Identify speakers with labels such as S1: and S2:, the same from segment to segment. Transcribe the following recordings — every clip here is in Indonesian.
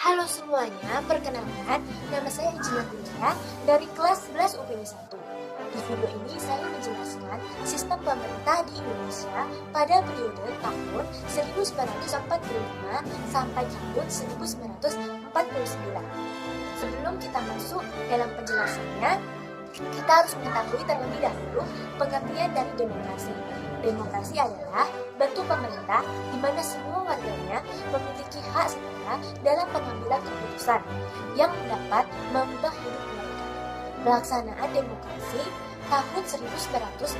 S1: Halo semuanya, perkenalkan, nama saya Ijina Kuliah dari kelas 11 UPN 1. Di video ini saya menjelaskan sistem pemerintah di Indonesia pada periode tahun 1945 sampai tahun 1949. Sebelum kita masuk dalam penjelasannya, kita harus mengetahui terlebih dahulu pengertian dari demokrasi. Demokrasi adalah bentuk pemerintah di mana semua warganya memiliki hak setara dalam pengambilan keputusan yang dapat mengubah hidup mereka. Pelaksanaan demokrasi tahun 1945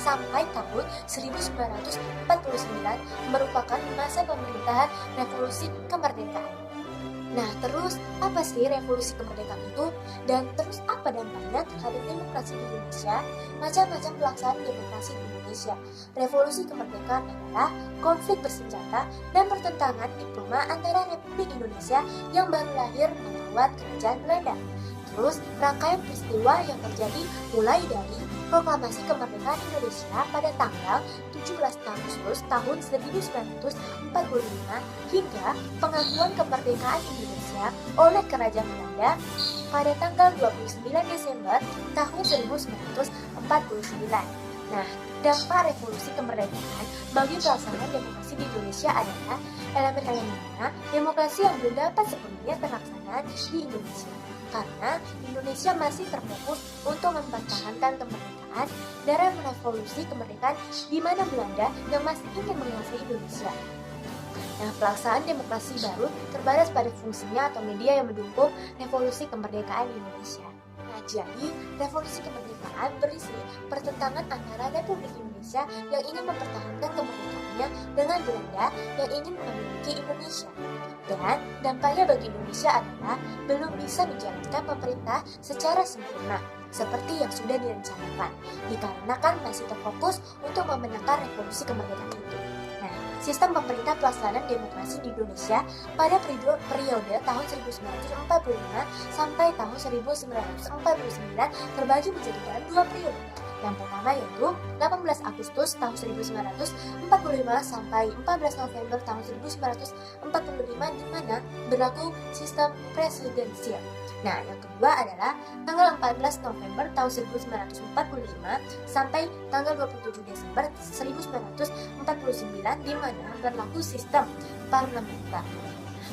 S1: sampai tahun 1949 merupakan masa pemerintahan revolusi kemerdekaan. Nah, terus apa sih revolusi kemerdekaan itu? Dan terus apa dampaknya terhadap demokrasi di Indonesia? Macam-macam pelaksanaan demokrasi di Indonesia. Revolusi kemerdekaan adalah konflik bersenjata dan pertentangan diploma antara Republik Indonesia yang baru lahir melawan kerajaan Belanda. Terus, rangkaian peristiwa yang terjadi mulai dari proklamasi kemerdekaan Indonesia pada tanggal 17 Agustus tahun 1945 hingga pengakuan kemerdekaan Indonesia oleh Kerajaan Belanda pada tanggal 29 Desember tahun 1949. Nah, dampak revolusi kemerdekaan bagi pelaksanaan demokrasi di Indonesia adalah elemen-elemennya demokrasi yang belum dapat sepenuhnya terlaksana di Indonesia. Karena Indonesia masih terfokus untuk mempertahankan kemerdekaan dari revolusi kemerdekaan di mana Belanda yang masih ingin menguasai Indonesia. Nah, pelaksanaan demokrasi baru terbatas pada fungsinya atau media yang mendukung revolusi kemerdekaan Indonesia. Nah, jadi revolusi kemerdekaan berisi pertentangan antara Republik Indonesia yang ingin mempertahankan kemerdekaannya dengan Belanda yang ingin memiliki Indonesia. Dan dampaknya bagi Indonesia adalah belum bisa menjalankan pemerintah secara sempurna seperti yang sudah direncanakan, dikarenakan masih terfokus untuk memenangkan revolusi kemerdekaan itu. Nah, sistem pemerintah pelaksanaan demokrasi di Indonesia pada periode tahun 1945 sampai tahun 1949 terbagi menjadi dalam dua periode. Yang pertama yaitu 18 Agustus tahun 1945 sampai 14 November tahun 1945 di mana berlaku sistem presidensial. Nah, yang kedua adalah tanggal 14 November tahun 1945 sampai tanggal 27 Desember 1949 di mana berlaku sistem parlementer.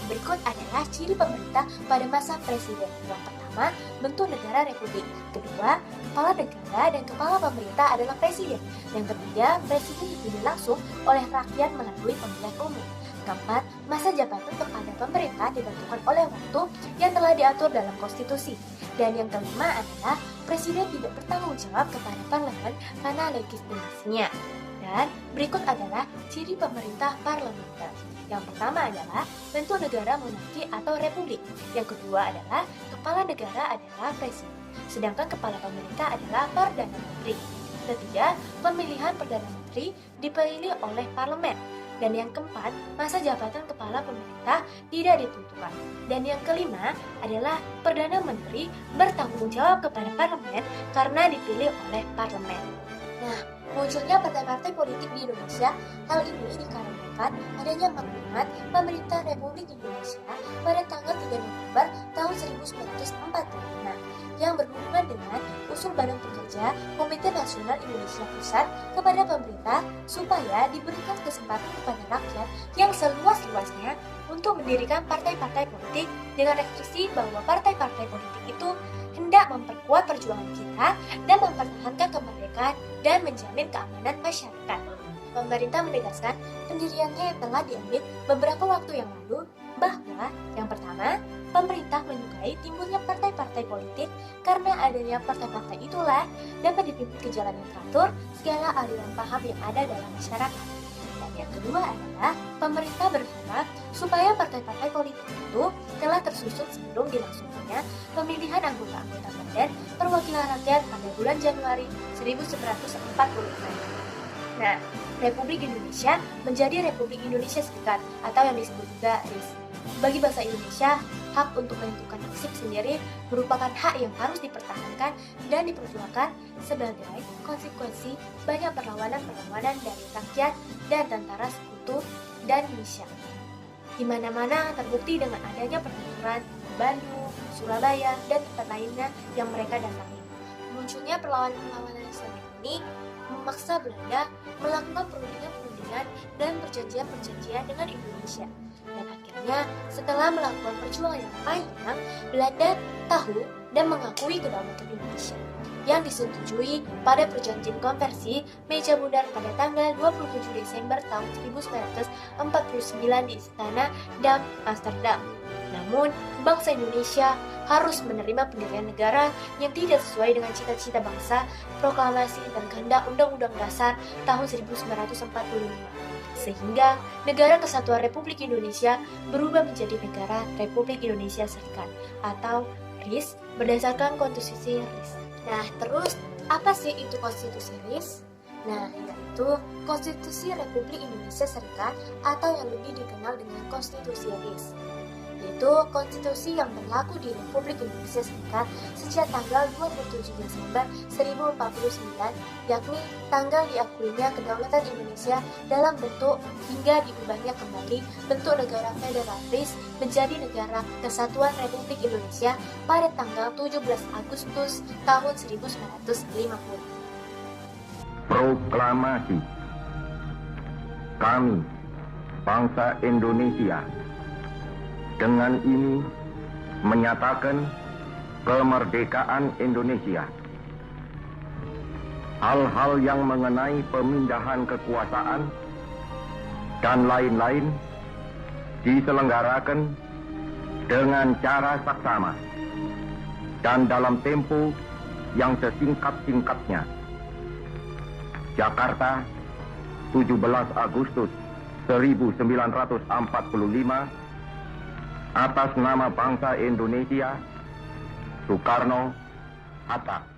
S1: Berikut adalah ciri pemerintah pada masa presiden. Yang pertama, bentuk negara republik. Kedua, kepala negara dan kepala pemerintah adalah presiden. Yang ketiga, presiden dipilih langsung oleh rakyat melalui pemilihan umum. Keempat, masa jabatan kepada pemerintah ditentukan oleh waktu yang telah diatur dalam konstitusi. Dan yang kelima adalah presiden tidak bertanggung jawab kepada parlemen karena legitimasinya. Dan berikut adalah ciri pemerintah parlementer. Yang pertama adalah bentuk negara monarki atau republik. Yang kedua adalah kepala negara adalah presiden, sedangkan kepala pemerintah adalah perdana menteri. Ketiga, pemilihan perdana menteri dipilih oleh parlemen. Dan yang keempat, masa jabatan kepala pemerintah tidak ditentukan. Dan yang kelima adalah perdana menteri bertanggung jawab kepada parlemen karena dipilih oleh parlemen. Nah, munculnya partai-partai politik di Indonesia, hal ini dikarenakan adanya maklumat pemerintah Republik Indonesia pada tanggal 3 November tahun 1945 yang berhubungan dengan usul Badan Pekerja Komite Nasional Indonesia Pusat kepada pemerintah supaya diberikan kesempatan kepada rakyat yang seluas-luasnya untuk mendirikan partai-partai politik dengan restriksi bahwa partai-partai politik itu hendak memperkuat perjuangan kita dan mempertahankan kemerdekaan dan menjamin keamanan masyarakat. Pemerintah menegaskan pendiriannya yang telah diambil beberapa waktu yang lalu bahwa yang pertama, pemerintah menyukai timbulnya partai-partai politik karena adanya partai-partai itulah dapat dipimpin ke jalan yang teratur segala aliran paham yang ada dalam masyarakat. Dan yang kedua adalah pemerintah berharap supaya partai-partai politik itu telah tersusun sebelum dilangsungkannya pemilihan anggota-anggota Badan Perwakilan Rakyat pada bulan Januari 1946. Nah, Republik Indonesia menjadi Republik Indonesia Serikat atau yang disebut juga RIS. Bagi bangsa Indonesia, hak untuk menentukan nasib sendiri merupakan hak yang harus dipertahankan dan diperjuangkan sebagai konsekuensi banyak perlawanan-perlawanan dari rakyat dan tentara sekutu dan misi. Di mana-mana terbukti dengan adanya pertempuran di Bandung, Surabaya, dan tempat lainnya yang mereka datangi. Munculnya perlawanan-perlawanan Islam ini memaksa Belanda melakukan perundingan-perundingan dan perjanjian-perjanjian dengan Indonesia. Dan akhirnya, setelah melakukan perjuangan yang panjang, Belanda tahu dan mengakui kedaulatan Indonesia yang disetujui pada perjanjian konversi Meja Bundar pada tanggal 27 Desember tahun 1949 di Istana Dam, Amsterdam. Namun, bangsa Indonesia harus menerima pendirian negara yang tidak sesuai dengan cita-cita bangsa, proklamasi dan kehendak Undang-Undang Dasar tahun 1945. Sehingga Negara Kesatuan Republik Indonesia berubah menjadi Negara Republik Indonesia Serikat atau RIS berdasarkan Konstitusi RIS. Nah, terus apa sih itu Konstitusi RIS? Nah, yaitu Konstitusi Republik Indonesia Serikat atau yang lebih dikenal dengan Konstitusi RIS. Yaitu konstitusi yang berlaku di Republik Indonesia Serikat sejak tanggal 27 Desember 1049, yakni tanggal diakuinya kedaulatan Indonesia dalam bentuk hingga diubahnya kembali bentuk negara federalis menjadi Negara Kesatuan Republik Indonesia pada tanggal 17 Agustus tahun 1950.
S2: Proklamasi. Kami, bangsa Indonesia, dengan ini menyatakan kemerdekaan Indonesia. Hal-hal yang mengenai pemindahan kekuasaan dan lain-lain diselenggarakan dengan cara saksama dan dalam tempo yang sesingkat-singkatnya. Jakarta, 17 Agustus 1945, atas nama bangsa Indonesia, Soekarno, Hatta.